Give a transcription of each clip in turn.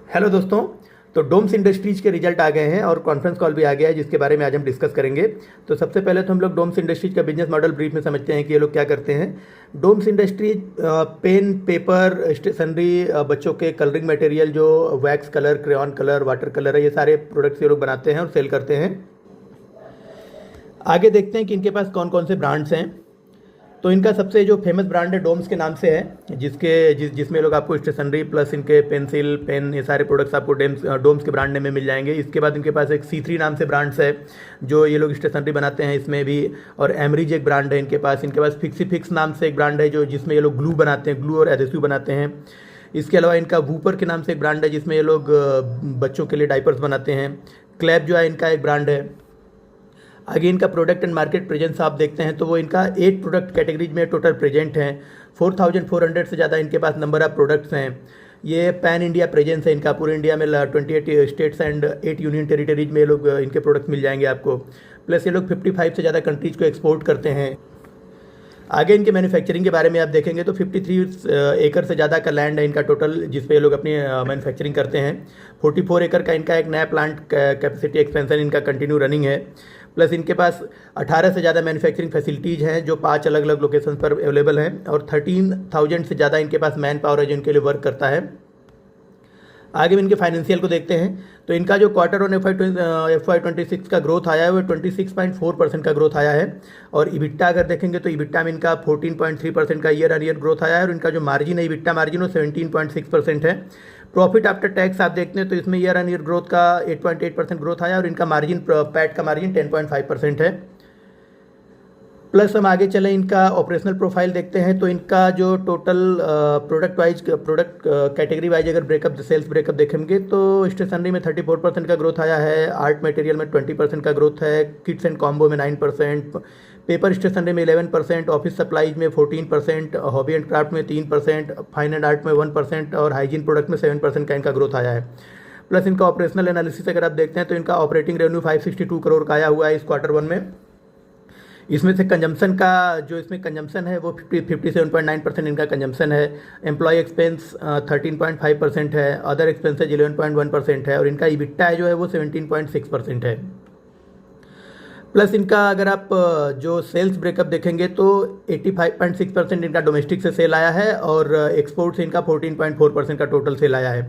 Hello दोस्तों। तो Doms industries के रिजल्ट आ गए हैं और कॉन्फ्रेंस कॉल भी आ गया है, जिसके बारे में आज हम डिस्कस करेंगे। तो सबसे पहले तो हम लोग डोम्स इंडस्ट्रीज का बिजनेस मॉडल ब्रीफ में समझते हैं कि ये लोग क्या करते हैं। Doms industries pen, paper, stationery, बच्चों के कलरिंग मटेरियल जो wax colour, crayon colour, water colour है, ये सारे प्रोडक्ट्स ये लोग बनाते हैं और सेल करते हैं। आगे देखते हैं कि इनके पास कौन कौन से ब्रांड्स हैं। तो इनका सबसे जो फेमस ब्रांड है डोम्स के नाम से है, जिसमें लोग आपको स्टेशनरी प्लस इनके पेंसिल, पेन, ये सारे प्रोडक्ट्स आपको डोम्स के ब्रांड नेम में मिल जाएंगे। इसके बाद इनके पास एक C3 नाम से ब्रांड्स है जो ये लोग स्टेशनरी बनाते हैं इसमें भी। और एमरीज एक ब्रांड है इनके पास फिक्सी फिक्स नाम से एक ब्रांड है जो जिसमें ये लोग ग्लू बनाते हैं, ग्लू और एडेसिव बनाते हैं। इसके अलावा इनका वूपर के नाम से एक ब्रांड है जिसमें ये लोग बच्चों के लिए डाइपर्स बनाते हैं। क्लैप जो है इनका एक ब्रांड है। आगे इनका प्रोडक्ट एंड मार्केट प्रेजेंस आप देखते हैं तो वो इनका 8 प्रोडक्ट कैटेगरीज में टोटल प्रेजेंट हैं। 4400 से ज़्यादा इनके पास नंबर ऑफ प्रोडक्ट्स हैं। ये पैन इंडिया प्रेजेंस है इनका, पूरे इंडिया में 28 स्टेट्स एंड 8 यूनियन टेरिटरीज में ये लोग इनके प्रोडक्ट्स मिल जाएंगे आपको। प्लस ये लोग 55 से ज़्यादा कंट्रीज को एक्सपोर्ट करते हैं। आगे इनके मैन्युफैक्चरिंग के बारे में आप देखेंगे तो 53 एकड़ से ज़्यादा का लैंड है इनका टोटल, जिस पे ये लोग अपनी मैन्युफैक्चरिंग करते हैं। 44 एकड़ का इनका एक नया प्लांट कैपेसिटी एक्सपेंशन इनका कंटिन्यू रनिंग है। प्लस इनके पास 18 से ज़्यादा मैन्युफैक्चरिंग फैसिलिटीज़ हैं जो 5 अलग अलग लोकेशन पर अवेलेबल हैं। और 13,000 से ज़्यादा इनके पास मैन पावर है जो इनके लिए वर्क करता है। आगे में इनके फाइनेंशियल को देखते हैं तो इनका जो क्वार्टर ऑन FY26 का ग्रोथ आया है वो 26.4% का ग्रोथ आया है। और इबिट्टा अगर देखेंगे तो इबिट्टा में इनका 14.3% का ईयर ऑन ईयर ग्रोथ आया है। और इनका जो मार्जिन है, इबिट्टा मार्जिन, वो 17.6% है। प्रॉफिट आफ्टर टैक्स आप देखते हैं तो इसमें ईयर ऑन ईयर ग्रोथ का 8.8% ग्रोथ आया और इनका मार्जिन, पैट का मार्जिन 10.5% है। प्लस हम आगे चलें, इनका ऑपरेशनल प्रोफाइल देखते हैं तो इनका जो टोटल प्रोडक्ट कैटेगरी वाइज अगर ब्रेकअप, सेल्स ब्रेकअप देखेंगे तो स्टेशनरी में 34% का ग्रोथ आया है। आर्ट मटेरियल में 20% का ग्रोथ है। किट्स एंड कॉम्बो में 9%, पेपर स्टेशनरी में 11%, ऑफिस सप्लाईज में 14%, हॉबी एंड क्राफ्ट में 3%, फाइन एंड आर्ट में 1% और हाइजीन प्रोडक्ट में 7% का इनका ग्रोथ आया है। प्लस इनका ऑपरेशनल एनालिसिस अगर आप देखते हैं तो इनका ऑपरेटिंग रेवेन्यू 562 करोड़ का आया हुआ है इस Q1 में। इसमें से कंजम्पशन का जो इसमें कंजम्पशन है वो 57.9% इनका कंजम्पशन है। एम्प्लॉय एक्सपेंस 13.5% है। अदर एक्सपेंसेज 11.1% है। और इनका इबिट्टा जो है वो 17.6% है। प्लस इनका अगर आप जो सेल्स ब्रेकअप देखेंगे तो 85.6% इनका डोमेस्टिक से सेल आया है और एक्सपोर्ट से इनका 14.4% का टोटल सेल आया है।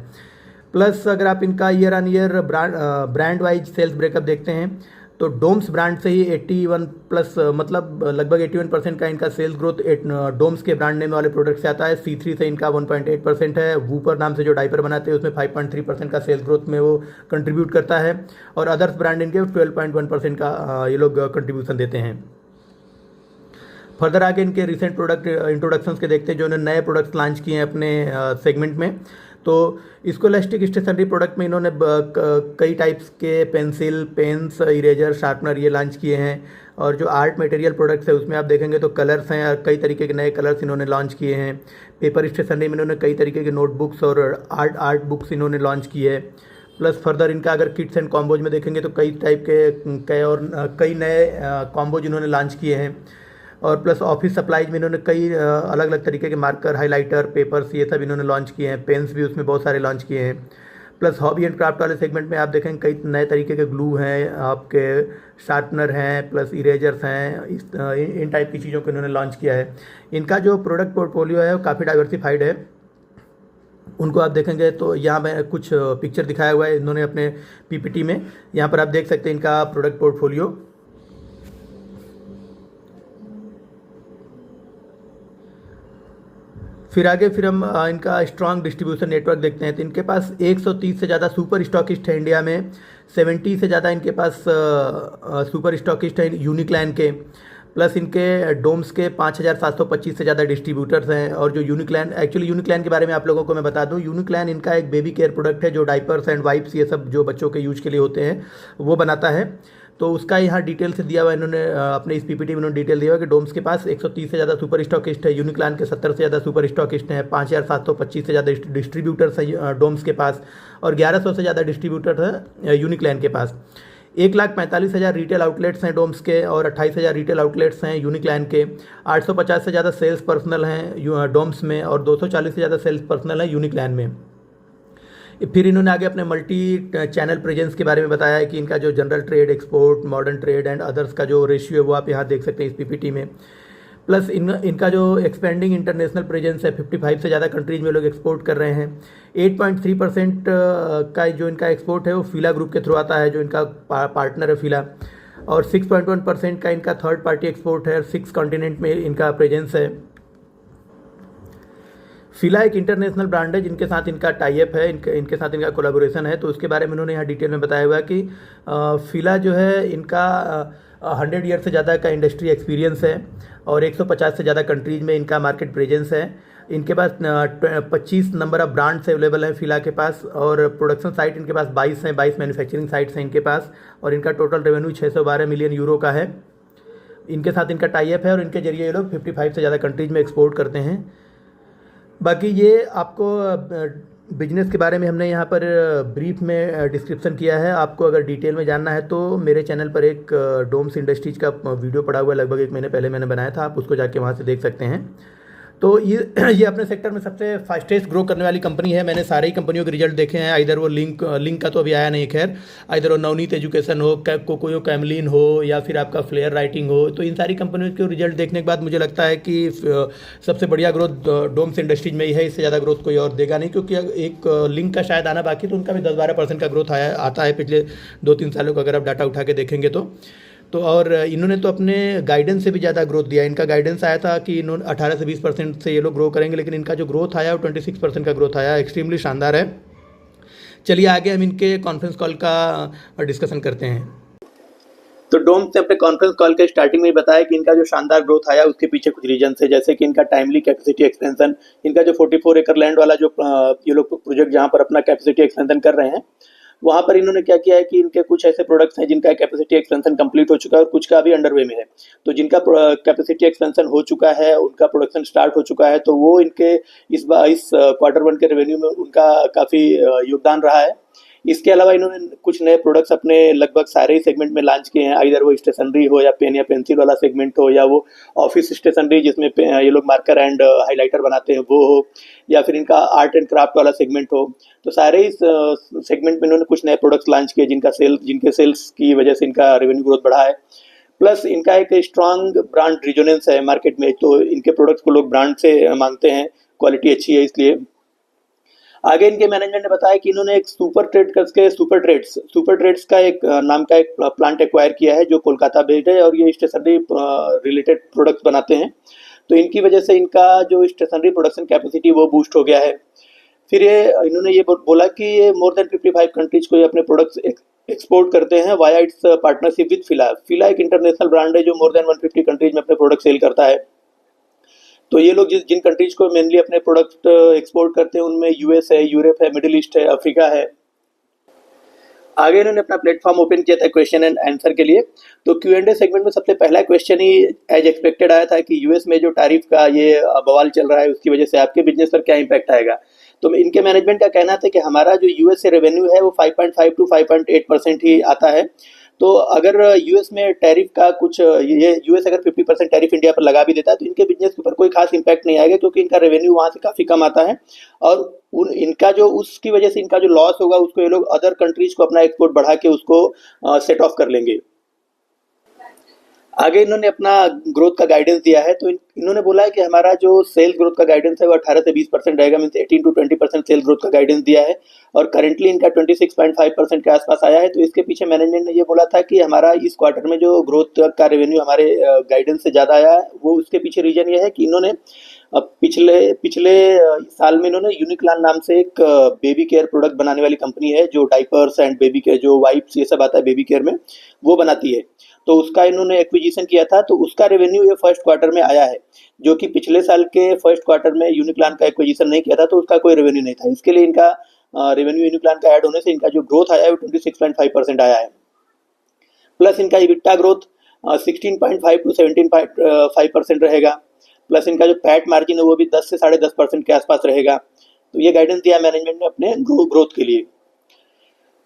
प्लस अगर आप इनका year on year brand wise sales breakup देखते हैं तो डोम्स ब्रांड से ही 81 प्लस, मतलब लगभग 81% का इनका सेल्स ग्रोथ डोम्स के ब्रांड नेम वाले प्रोडक्ट से आता है। C3 से इनका 1.8% है। वूपर नाम से जो डाइपर बनाते हैं उसमें 5.3% का सेल्स ग्रोथ में वो कंट्रीब्यूट करता है। और अदर्स ब्रांड इनके 12.1% का ये लोग कंट्रीब्यूशन देते हैं। फर्दर आगे इनके रिसेंट प्रोडक्ट इंट्रोडक्शंस के देखते हैं जो इन्होंने नए प्रोडक्ट्स लॉन्च किए हैं अपने सेगमेंट में। तो स्कोलास्टिक स्टेशनरी प्रोडक्ट में इन्होंने कई टाइप्स के पेंसिल, पेन्स, इरेजर, शार्पनर ये लॉन्च किए हैं। और जो आर्ट मटेरियल प्रोडक्ट्स है उसमें आप देखेंगे तो कलर्स हैं और कई तरीके के नए कलर्स इन्होंने लॉन्च किए हैं। पेपर स्टेशनरी में इन्होंने कई तरीके के नोटबुक्स और आर्ट बुक्स इन्होंने लॉन्च की है। प्लस फर्दर इनका अगर किट्स एंड कॉम्बोज में देखेंगे तो कई टाइप के कई नए कॉम्बोज इन्होंने लॉन्च किए हैं। और प्लस ऑफिस सप्लाईज में इन्होंने कई अलग अलग तरीके के मार्कर, हाइलाइटर, पेपर्स ये सब इन्होंने लॉन्च किए हैं। पेन्स भी उसमें बहुत सारे लॉन्च किए हैं। प्लस हॉबी एंड क्राफ्ट वाले सेगमेंट में आप देखें कई नए तरीके के ग्लू हैं, आपके शार्पनर हैं, प्लस इरेजर्स हैं। इन टाइप की चीज़ों को इन्होंने लॉन्च किया है। इनका जो प्रोडक्ट पोर्टफोलियो है वो काफ़ी डाइवर्सिफाइड है। उनको आप देखेंगे तो यहाँ में कुछ पिक्चर दिखाया हुआ है इन्होंने अपने PPT में। यहाँ पर आप देख सकते हैं इनका प्रोडक्ट पोर्टफोलियो। फिर हम इनका स्ट्रॉन्ग डिस्ट्रीब्यूशन नेटवर्क देखते हैं तो इनके पास 130 से ज़्यादा सुपर स्टॉकिस्ट है इंडिया में। 70 से ज़्यादा इनके पास सुपर स्टॉकिस्ट है यूनिक्लैन के। प्लस इनके डोम्स के 5,725 से ज़्यादा डिस्ट्रीब्यूटर्स हैं। और जो यूनिक्लैन के बारे में आप लोगों को मैं बता दूं, यूनिक्लैन इनका एक बेबी केयर प्रोडक्ट है जो डाइपर्स एंड वाइप्स ये सब जो बच्चों के यूज के लिए होते हैं वो बनाता है। तो उसका यहाँ डिटेल से दिया हुआ है इन्होंने अपने इस PPT में इन्होंने डिटेल दिया हुआ है कि डोम्स के पास 130 से ज़्यादा सुपर स्टॉकिस्ट है। यूनिक्लैन के 70 से ज़्यादा सुपर स्टॉकिस्ट हैं। 5,725 से ज़्यादा डिस्ट्रीब्यूटर्स हैं डोम्स के पास। और 1100 से ज़्यादा डिस्ट्रीब्यूटर हैं यूनिक्लैन के पास। 1,45,000 रिटेल आउटलेट्स हैं डोम्स के और 28,000 रिटेल आउटलेट्स हैं यूनिक्लैन के। 850 से ज़्यादा सेल्स पर्सनल हैं डोम्स में और 240 से ज़्यादा सेल्स पर्सनल हैं यूनिक्लैन में। फिर इन्होंने आगे अपने मल्टी चैनल प्रेजेंस के बारे में बताया है कि इनका जो general trade, export, modern trade and others का जो रेशियो है वो आप यहाँ देख सकते हैं इस पीपीटी में। प्लस इनका जो एक्सपेंडिंग इंटरनेशनल प्रेजेंस है, 55 से ज़्यादा कंट्रीज में लोग एक्सपोर्ट कर रहे हैं। 8.3% का जो इनका एक्सपोर्ट है वो फीला ग्रुप के थ्रू आता है, जो इनका पार्टनर है फीला। और 6.1% का इनका थर्ड पार्टी एक्सपोर्ट है, 6 कॉन्टिनेंट में इनका प्रेजेंस है। फीला एक इंटरनेशनल ब्रांड है जिनके साथ इनका टाई अप है, इनके साथ इनका कोलैबोरेशन है, तो उसके बारे में उन्होंने यहाँ डिटेल में बताया हुआ है कि फीला जो है इनका 100 ईयर से ज़्यादा का इंडस्ट्री एक्सपीरियंस है और 150 से ज़्यादा कंट्रीज में इनका मार्केट प्रेजेंस है। इनके पास 25 नंबर ऑफ ब्रांड्स अवेलेबल हैं फीला के पास, और प्रोडक्शन साइट इनके पास 22 हैं, 22 मैन्युफैक्चरिंग साइट्स हैं इनके पास, और इनका टोटल रेवेन्यू 612 मिलियन यूरो का है। इनके साथ इनका टाई अप है और इनके जरिए ये लोग 55 से ज़्यादा कंट्रीज में एक्सपोर्ट करते हैं। बाकी ये आपको बिजनेस के बारे में हमने यहाँ पर ब्रीफ में डिस्क्रिप्शन किया है। आपको अगर डिटेल में जानना है तो मेरे चैनल पर एक डोम्स इंडस्ट्रीज का वीडियो पड़ा हुआ है, लगभग 1 महीने पहले मैंने बनाया था, आप उसको जाके वहाँ से देख सकते हैं। तो ये अपने सेक्टर में सबसे फास्टेस्ट ग्रो करने वाली कंपनी है। मैंने सारी कंपनियों के रिजल्ट देखे हैं, इधर वो लिंक का तो अभी आया नहीं खैर, इधर वो नवनीत एजुकेशन हो, कोकोयो कैमलिन हो, या फिर आपका फ्लेयर राइटिंग हो, तो इन सारी कंपनियों के रिजल्ट देखने के बाद मुझे लगता है कि सबसे बढ़िया ग्रोथ डोम्स इंडस्ट्रीज में ही है। इससे ज़्यादा ग्रोथ कोई और देगा नहीं, क्योंकि एक लिंक का शायद आना बाकी, तो उनका भी 10-12% का ग्रोथ आता है पिछले 2-3 सालों का, अगर आप डाटा उठा के देखेंगे तो और इन्होंने तो अपने गाइडेंस से भी ज़्यादा ग्रोथ दिया। इनका गाइडेंस आया था कि इन्होंने 18 से 20% से ये लोग ग्रो करेंगे, लेकिन इनका जो ग्रोथ आया वो 26% का ग्रोथ आया, एक्सट्रीमली शानदार है। चलिए आगे हम इनके कॉन्फ्रेंस कॉल का डिस्कशन करते हैं। तो डोम्स ने अपने कॉन्फ्रेंस कॉल के स्टार्टिंग में बताया कि इनका जो शानदार ग्रोथ आया उसके पीछे कुछ रीजन है, जैसे कि इनका टाइमली कैपेसिटी एक्सपेंशन, इनका जो 44 एकड़ लैंड वाला जो ये लोग प्रोजेक्ट जहाँ पर अपना कैपेसिटी एक्सपेंशन कर रहे हैं, वहाँ पर इन्होंने क्या किया है कि इनके कुछ ऐसे प्रोडक्ट्स हैं जिनका कैपेसिटी एक्सपेंशन कंप्लीट हो चुका है और कुछ का अभी अंडरवे में है। तो जिनका कैपेसिटी एक्सपेंशन हो चुका है, उनका प्रोडक्शन स्टार्ट हो चुका है, तो वो इनके इस Q1 के रेवेन्यू में उनका काफ़ी योगदान रहा है। इसके अलावा इन्होंने कुछ नए प्रोडक्ट्स अपने लगभग सारे ही सेगमेंट में लॉन्च किए हैं, इधर वो स्टेशनरी हो या पेन या पेंसिल वाला सेगमेंट हो, या वो ऑफिस स्टेशनरी जिसमें ये लोग मार्कर एंड हाइलाइटर बनाते हैं वो हो, या फिर इनका आर्ट एंड क्राफ्ट वाला सेगमेंट हो। तो सारे इस सेगमेंट में इन्होंने कुछ नए प्रोडक्ट्स लॉन्च किए जिनके सेल्स की वजह से इनका रेवेन्यू ग्रोथ बढ़ा है। प्लस इनका एक स्ट्रांग ब्रांड रिजोनेंस है मार्केट में, तो इनके प्रोडक्ट्स को लोग ब्रांड से मांगते हैं, क्वालिटी अच्छी है इसलिए। आगे इनके मैनेजमेंट ने बताया कि इन्होंने एक सुपर ट्रेड्स का एक नाम का एक प्लांट एक्वायर किया है जो कोलकाता बेस्ड है, और ये स्टेशनरी रिलेटेड प्रोडक्ट्स बनाते हैं। तो इनकी वजह से इनका जो स्टेशनरी प्रोडक्शन कैपेसिटी वो बूस्ट हो गया है। फिर इन्होंने ये बोला कि ये मोर देन 55 कंट्रीज को ये अपने प्रोडक्ट्स एक्सपोर्ट करते हैं वाया इट्स पार्टनरशिप विद फीला। फीला एक इंटरनेशनल ब्रांड है जो मोर देन 150 कंट्रीज में अपने प्रोडक्ट सेल करता है। तो ये लोग जिन कंट्रीज को मेनली अपने प्रोडक्ट एक्सपोर्ट करते हैं उनमें यूएस है, यूरोप है, मिडिल ईस्ट है, अफ्रीका है। आगे इन्होंने अपना प्लेटफॉर्म ओपन किया था क्वेश्चन एंड आंसर के लिए। तो Q&A सेगमेंट में सबसे पहला क्वेश्चन ही एज एक्सपेक्टेड आया था कि यूएस में जो टैरिफ का ये बवाल चल रहा है उसकी वजह से आपके बिजनेस पर क्या इंपैक्ट आएगा। तो इनके मैनेजमेंट का कहना था कि हमारा जो यूएस से रेवेन्यू है वो 5.5 to 5.8% ही आता है। तो अगर यूएस में टैरिफ का कुछ ये यूएस अगर 50% टैरिफ इंडिया पर लगा भी देता है तो इनके बिजनेस के ऊपर कोई खास इंपैक्ट नहीं आएगा, क्योंकि इनका रेवेन्यू वहाँ से काफ़ी कम आता है, और इनका जो उसकी वजह से इनका जो लॉस होगा उसको ये लोग अदर कंट्रीज को अपना एक्सपोर्ट बढ़ा के उसको सेट ऑफ कर लेंगे। आगे इन्होंने अपना ग्रोथ का गाइडेंस दिया है। तो इन्होंने बोला है कि हमारा जो सेल्स ग्रोथ का गाइडेंस है वो 18 से 20% रहेगा, मीन्स 18 to 20% सेल्स ग्रोथ का गाइडेंस दिया है, और करेंटली इनका 26.5% के आसपास आया है। तो इसके पीछे मैनेजमेंट ने ये बोला था कि हमारा इस क्वार्टर में जो ग्रोथ का रेवेन्यू हमारे गाइडेंस से ज़्यादा आया है, वो उसके पीछे रीजन ये है कि इन्होंने पिछले साल में इन्होंने यूनिक्लान नाम से एक बेबी केयर प्रोडक्ट बनाने वाली कंपनी है जो डाइपर्स एंड बेबी केयर, जो वाइप्स ये सब आता है बेबी केयर में, वो बनाती है। तो उसका इन्होंने एक्विजिशन किया था, तो उसका रेवेन्यू ये फर्स्ट क्वार्टर में आया है, जो कि पिछले साल के फर्स्ट क्वार्टर में यूनिक्लान का एक्विजिशन नहीं किया था तो उसका कोई रेवेन्यू नहीं था। इसके लिए इनका रेवेन्यू यूनिक्लान का ऐड होने से इनका जो ग्रोथ आया है वो 26.5% आया है। प्लस इनका इबिट्टा ग्रोथ 16.5 to 17.5% रहेगा। प्लस इनका जो पैट मार्जिन है वो भी 10 से 10.5% के आसपास रहेगा। तो ये गाइडेंस दिया मैनेजमेंट ने अपने ग्रोथ के लिए।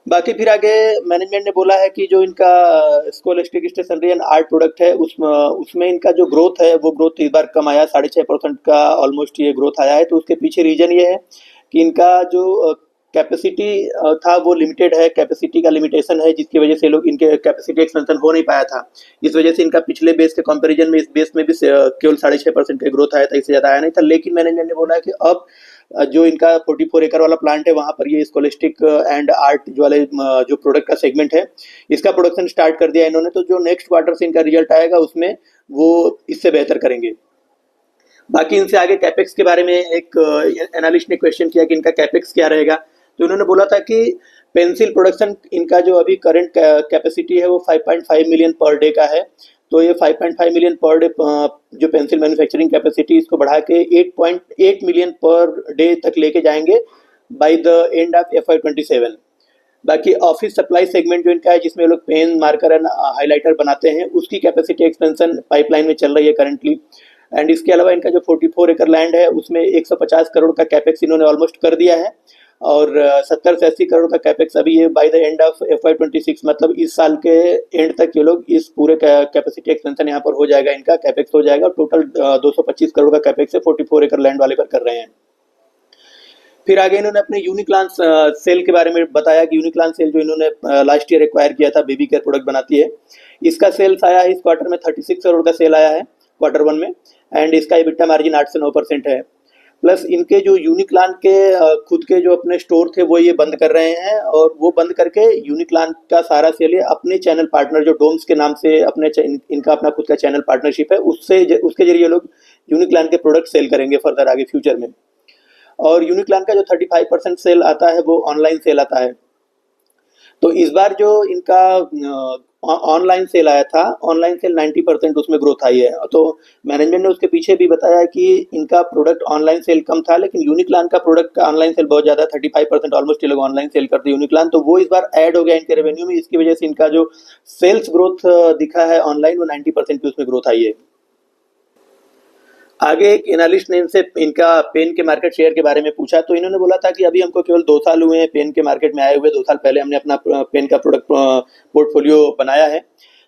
बाकी फिर आगे मैनेजमेंट ने बोला है कि जो इनका scholastic stationery and art product है उसमें इनका जो ग्रोथ है वो ग्रोथ इस बार कम आया, 6.5% का ऑलमोस्ट ये ग्रोथ आया है। तो उसके पीछे रीजन ये है कि इनका जो कैपेसिटी था वो लिमिटेड है, कैपेसिटी का लिमिटेशन है, जिसकी वजह से लोग इनके कैपेसिटी एक्सपेंशन हो नहीं पाया था। इस वजह से इनका पिछले बेस के कंपैरिजन में इस बेस में भी केवल 6.5% का ग्रोथ आया था, इससे ज़्यादा आया नहीं था। लेकिन मैनेजमेंट ने बोला है कि अब जो इनका 44 एकड़ वाला प्लांट है वहाँ पर ये स्कोलेस्टिक एंड आर्ट जो वाले जो प्रोडक्ट का सेगमेंट है इसका प्रोडक्शन स्टार्ट कर दिया इन्होंने। तो जो नेक्स्ट क्वार्टर से इनका रिजल्ट आएगा उसमें वो इससे बेहतर करेंगे। बाकी इनसे आगे कैपेक्स के बारे में एक एनालिस्ट ने क्वेश्चन किया कि इनका कैपेक्स क्या रहेगा, तो उन्होंने बोला था कि पेंसिल प्रोडक्शन इनका जो अभी करंट कैपेसिटी है वो 5.5 मिलियन पर डे का है। तो ये 5.5 मिलियन पर डे जो पेंसिल मैन्युफैक्चरिंग कैपेसिटी इसको बढ़ा के 8.8 मिलियन पर डे तक लेके जाएंगे by the end of FY27। बाकी ऑफिस सप्लाई सेगमेंट जो इनका है जिसमें लोग पेन मार्कर एंड हाइलाइटर बनाते हैं उसकी कैपेसिटी एक्सपेंशन पाइपलाइन में चल रही है करंटली। एंड इसके अलावा इनका जो 44 एकड़ लैंड है उसमें 150 करोड़ का कैपेक्स इन्होंने ऑलमोस्ट कर दिया है और 70 से 80 करोड़ का कैपेक्स अभी ये by the end of FY26 मतलब इस साल के एंड तक ये लोग इस पूरे कैपेसिटी एक्सपेंशन यहाँ पर हो जाएगा, इनका कैपेक्स हो जाएगा। टोटल 225 करोड़ का कैपेक्स है 44 एकड़ लैंड वाले पर कर रहे हैं। फिर आगे इन्होंने अपने यूनिक्लांस सेल के बारे में बताया कि यूनिक्लांस सेल जो इन्होंने लास्ट ईयर एक्वायर किया था, बेबी केयर प्रोडक्ट बनाती है, इसका सेल्स आया है इस क्वार्टर में 36 करोड़ का सेल आया है Q1 में। एंड इसका EBITDA मार्जिन 8 से 9% है। प्लस इनके जो यूनिक्लान के खुद के जो अपने स्टोर थे वो ये बंद कर रहे हैं और वो बंद करके यूनिक्लान का सारा सेल ये अपने चैनल पार्टनर जो डोम्स के नाम से अपने इनका अपना खुद का चैनल पार्टनरशिप है उसके जरिए लोग यूनिक्लान के प्रोडक्ट सेल करेंगे फर्दर आगे फ्यूचर में। और यूनिक्लान का जो 35% सेल आता है वो ऑनलाइन सेल आता है। तो इस बार जो इनका ऑनलाइन सेल आया था, ऑनलाइन सेल 90% उसमें ग्रोथ आई है। तो मैनेजमेंट ने उसके पीछे भी बताया कि इनका प्रोडक्ट ऑनलाइन सेल कम था लेकिन यूनिक्लान का प्रोडक्ट का ऑनलाइन सेल बहुत ज़्यादा 35% ऑलमोस्ट ये लोग ऑनलाइन सेल करते हैं यूनिक्लान, तो वो इस बार ऐड हो गया इनके रेवेन्यू में। इसकी वजह से इनका जो सेल्स ग्रोथ दिखा है ऑनलाइन वो 90% की उसमें ग्रोथ आई है। आगे एक एनालिस्ट ने इनसे इनका पेन के मार्केट शेयर के बारे में पूछा, तो इन्होंने बोला था कि अभी हमको केवल 2 साल हुए हैं पेन के मार्केट में आए हुए। 2 साल पहले हमने अपना पेन का प्रोडक्ट पोर्टफोलियो बनाया है,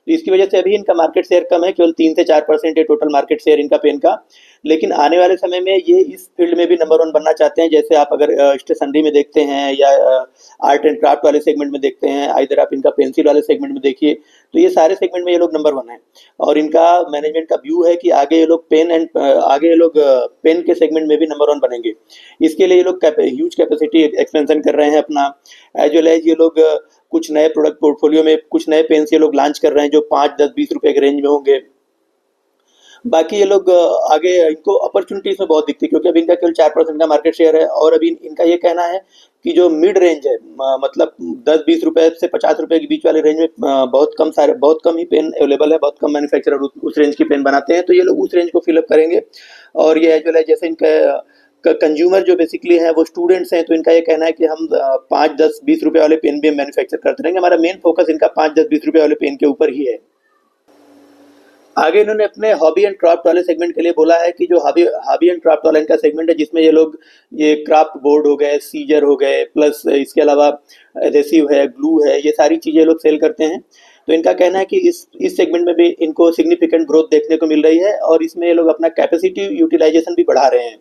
तो इसकी वजह से अभी इनका मार्केट शेयर कम है, केवल 3 से 4% है टोटल मार्केट शेयर इनका पेन का। लेकिन आने वाले समय में ये इस फील्ड में भी नंबर 1 बनना चाहते हैं। जैसे आप अगर स्टेशनरी में देखते हैं या आर्ट एंड क्राफ्ट वाले सेगमेंट में देखते हैं, इधर आप इनका पेंसिल वाले सेगमेंट में देखिए, तो ये सारे सेगमेंट में ये लोग नंबर 1 है। और इनका मैनेजमेंट का व्यू है कि आगे ये लोग पेन के सेगमेंट में भी नंबर 1 बनेंगे। इसके लिए ये लोग ह्यूज कैपेसिटी एक्सपेंशन कर रहे हैं अपना, एज वेल एज ये लोग कुछ नए प्रोडक्ट पोर्टफोलियो में कुछ नए पेन्स ये लोग लॉन्च कर रहे हैं जो 5, 10, 20 रुपए के रेंज में होंगे। बाकी ये लोग आगे इनको अपॉर्चुनिटीज में बहुत दिखती है क्योंकि अभी इनका केवल 4% का मार्केट शेयर है और अभी इनका ये कहना है कि जो मिड रेंज है मतलब 10-20 रुपए से 50 रुपए के बीच वाले रेंज में बहुत कम ही पेन अवेलेबल है, बहुत कम मैन्युफैक्चरर उस रेंज की पेन बनाते हैं, तो ये लोग उस रेंज को फिलअप करेंगे। और ये एज वेल एज जैसे इनका कंज्यूमर जो बेसिकली है वो स्टूडेंट्स हैं, तो इनका ये कहना है कि हम 5, 10, 20 रुपए वाले पेन भी हम मैन्युफैक्चर करते रहेंगे। हमारा मेन फोकस इनका 5, 10, 20 रुपए वाले पेन के ऊपर ही है। आगे इन्होंने अपने हॉबी एंड क्राफ्ट वाले सेगमेंट के लिए बोला है कि जो हॉबी एंड क्राफ्ट वाला इनका सेगमेंट है जिसमें ये लोग ये क्राफ्ट बोर्ड हो गए, सीजर हो गए, प्लस इसके अलावा एडेसिव है, ग्लू है, ये सारी चीज़ें लोग सेल करते हैं। तो इनका कहना है कि इस सेगमेंट में भी इनको सिग्निफिकेंट ग्रोथ देखने को मिल रही है और इसमें ये लोग अपना कैपेसिटी यूटिलाइजेशन भी बढ़ा रहे हैं।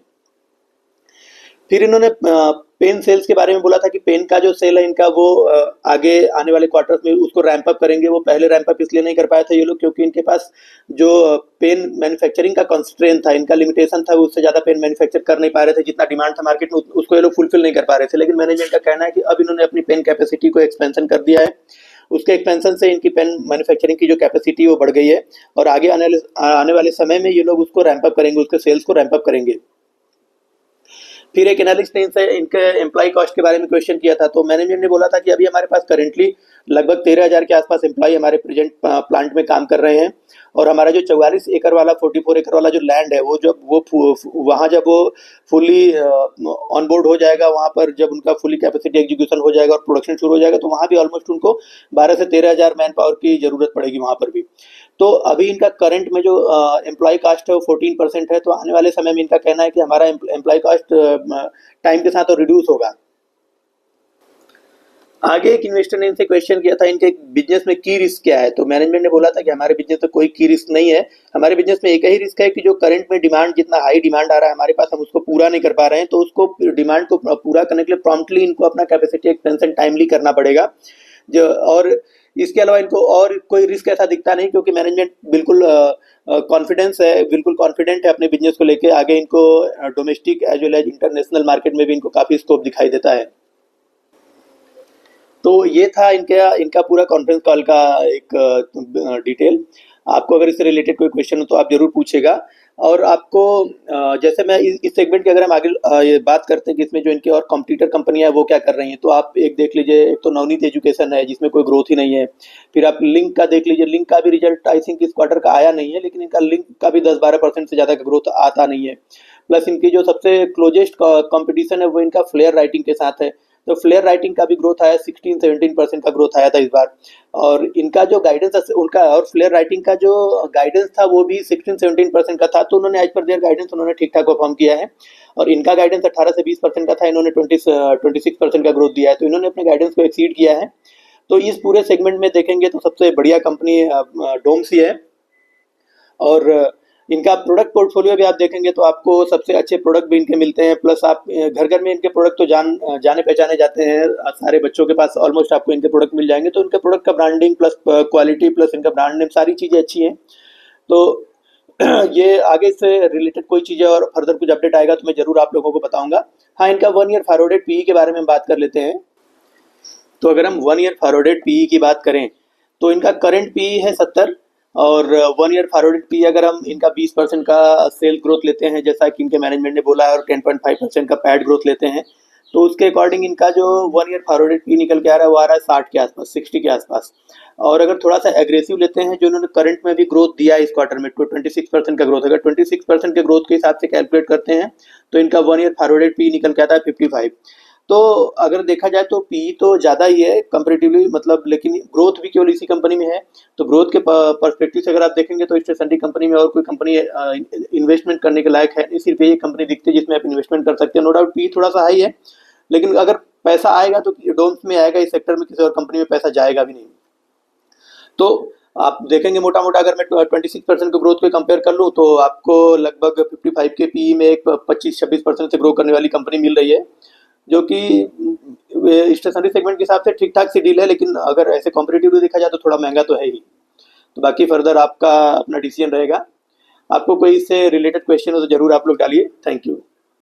फिर इन्होंने पेन सेल्स के बारे में बोला था कि पेन का जो सेल है इनका वो आगे आने वाले क्वार्टर्स में उसको रैंप अप करेंगे। वो पहले रैंप अप इसलिए नहीं कर पाए थे ये लोग क्योंकि इनके पास जो पेन मैन्युफैक्चरिंग का कंस्ट्रेंट था, इनका लिमिटेशन था, उससे ज़्यादा पेन मैन्युफैक्चर कर नहीं पा रहे थे। जितना डिमांड था मार्केट में उसको ये लोग फुलफिल नहीं कर पा रहे थे। लेकिन मैनेजमेंट का कहना है कि अब इन्होंने अपनी पेन कैपेसिटी को एक्सपेंशन कर दिया है। उसके एक्सपेंशन से इनकी पेन मैन्युफैक्चरिंग की जो कैपेसिटी वो बढ़ गई है और आगे आने वाले समय में ये लोग उसको रैंप अप करेंगे, उसके सेल्स को रैंप अप करेंगे। फिर एक एनालिस्ट ने इनसे इनके एम्प्लॉय कॉस्ट के बारे में क्वेश्चन किया था, तो मैनेजमेंट ने बोला था कि अभी हमारे पास करेंटली लगभग 13,000 के आसपास एम्प्लॉय हमारे प्रेजेंट प्लांट में काम कर रहे हैं और हमारा जो 44 एकड़ वाला 44 एकड़ वाला जो लैंड है वो जब वो फुली ऑन बोर्ड हो जाएगा, वहाँ पर जब उनका फुली कैपेसिटी एग्जीक्यूशन हो जाएगा और प्रोडक्शन शुरू हो जाएगा तो वहाँ भी ऑलमोस्ट उनको 12 से 13,000 मैन पावर की जरूरत पड़ेगी वहाँ पर भी। तो अभी इनका करंट में जो एम्प्लॉय कास्ट है वो 14% है, तो आने वाले समय में इनका कहना है कि हमारा एम्प्लॉय कास्ट टाइम के साथ और रिड्यूस होगा। आगे एक इन्वेस्टर ने इनसे क्वेश्चन किया था इनके बिजनेस में की रिस्क क्या है, तो मैनेजमेंट ने बोला था कि हमारे बिजनेस में कोई की रिस्क नहीं है, हमारे बिजनेस में एक ही रिस्क है कि जो करंट में डिमांड, जितना हाई डिमांड आ रहा है हमारे पास, हम उसको पूरा नहीं कर पा रहे हैं, तो उसको डिमांड को पूरा करने के लिए प्रॉम्प्टली इनको अपना कैपेसिटी एक्सपेंशन टाइमली करना पड़ेगा। जो और इसके अलावा इनको और कोई रिस्क ऐसा दिखता नहीं, क्योंकि मैनेजमेंट बिल्कुल कॉन्फिडेंस है, बिल्कुल कॉन्फिडेंट है अपने बिजनेस को लेके। आगे इनको domestic as well as international market में भी इनको काफ़ी स्कोप दिखाई देता है। तो ये था इनका पूरा कॉन्फ्रेंस कॉल का एक डिटेल। आपको अगर इससे रिलेटेड कोई क्वेश्चन हो तो आप जरूर पूछेगा। और आपको जैसे मैं इस सेगमेंट की अगर हम आगे ये बात करते हैं कि इसमें जो इनकी और कॉम्पिटिटर कंपनियां हैं वो क्या कर रही हैं, तो आप एक देख लीजिए। एक तो नवनीत एजुकेशन है जिसमें कोई ग्रोथ ही नहीं है। फिर आप लिंक का देख लीजिए, लिंक का भी रिजल्ट आई थिंक इस क्वार्टर का आया नहीं है, लेकिन इनका लिंक का भी 10-12% से ज़्यादा का ग्रोथ आता नहीं है। प्लस इनकी जो सबसे क्लोजेस्ट कॉम्पिटिशन है वो इनका फ्लेयर राइटिंग के साथ है। तो फ्लेयर राइटिंग का भी ग्रोथ आया, 16-17% का ग्रोथ आया था इस बार। और इनका जो गाइडेंस उनका, और फ्लेयर राइटिंग का जो गाइडेंस था वो भी 16-17% का था, तो उन्होंने एज पर देयर गाइडेंस उन्होंने ठीक ठाक परफॉर्म किया है। और इनका गाइडेंस 18 से 20% का था, इन्होंने 26% का ग्रोथ दिया है, तो इन्होंने अपने गाइडेंस को एक्सीड किया है। तो इस पूरे सेगमेंट में देखेंगे तो सबसे बढ़िया कंपनी डोम्स ही है। और इनका प्रोडक्ट पोर्टफोलियो भी आप देखेंगे तो आपको सबसे अच्छे प्रोडक्ट भी इनके मिलते हैं। प्लस आप घर घर में इनके प्रोडक्ट तो जाने पहचाने जाते हैं, सारे बच्चों के पास ऑलमोस्ट आपको इनके प्रोडक्ट मिल जाएंगे। तो इनके प्रोडक्ट का ब्रांडिंग प्लस क्वालिटी प्लस इनका ब्रांड नेम, सारी चीज़ें अच्छी हैं। तो ये आगे से रिलेटेड कोई चीज़ें और फर्दर कुछ अपडेट आएगा तो मैं ज़रूर आप लोगों को बताऊंगा। हाँ, इनका 1 ईयर फॉरवर्डेड पीई के बारे में बात कर लेते हैं। तो अगर हम 1 ईयर फॉरवर्डेड पीई की बात करें तो इनका करंट पीई है 70, और 1 ईयर फॉरवर्डेड पीई अगर हम इनका 20% का सेल ग्रोथ लेते हैं जैसा कि इनके मैनेजमेंट ने बोला है, और 10.5% का पैड ग्रोथ लेते हैं, तो उसके अकॉर्डिंग इनका जो 1 ईयर फॉरवर्डेड पी निकल के आ रहा है वो आ रहा है 60 के आसपास, 60 के आसपास। और अगर थोड़ा सा एग्रेसिव लेते हैं, जो उन्होंने करंट में भी ग्रोथ दिया है इस क्वार्टर में, तो 26% का ग्रोथ, अगर 26% के ग्रोथ के हिसाब से कैलकुलेट करते हैं तो इनका 1 ईयर फॉरवर्डेड पी निकल के आता है 55। तो अगर देखा जाए तो पी तो ज़्यादा ही है कंपेरेटिवली, मतलब, लेकिन ग्रोथ भी केवल इसी कंपनी में है। तो ग्रोथ के पर्सपेक्टिव से अगर आप देखेंगे तो स्टेशनरी कंपनी में और कोई कंपनी इन्वेस्टमेंट करने के लायक है नहीं, सिर्फ ये कंपनी दिखती है जिसमें आप इन्वेस्टमेंट कर सकते हैं। नो डाउट पी थोड़ा सा हाई है, लेकिन अगर पैसा आएगा तो डोम्स में आएगा, इस सेक्टर में किसी और कंपनी में पैसा जाएगा भी नहीं। तो आप देखेंगे मोटा मोटा अगर मैं 26% के ग्रोथ को कंपेयर कर लूँ तो आपको लगभग 55 के पी में एक 25-26% से ग्रो करने वाली कंपनी मिल रही है, जो कि स्टेशनरी सेगमेंट के हिसाब से ठीक ठाक सी डील है। लेकिन अगर ऐसे कॉम्पिटिटिवली देखा जाए तो थोड़ा महंगा तो है ही। तो बाकी फर्दर आपका अपना डिसीजन रहेगा। आपको कोई इससे रिलेटेड क्वेश्चन हो तो जरूर आप लोग डालिए। Thank you.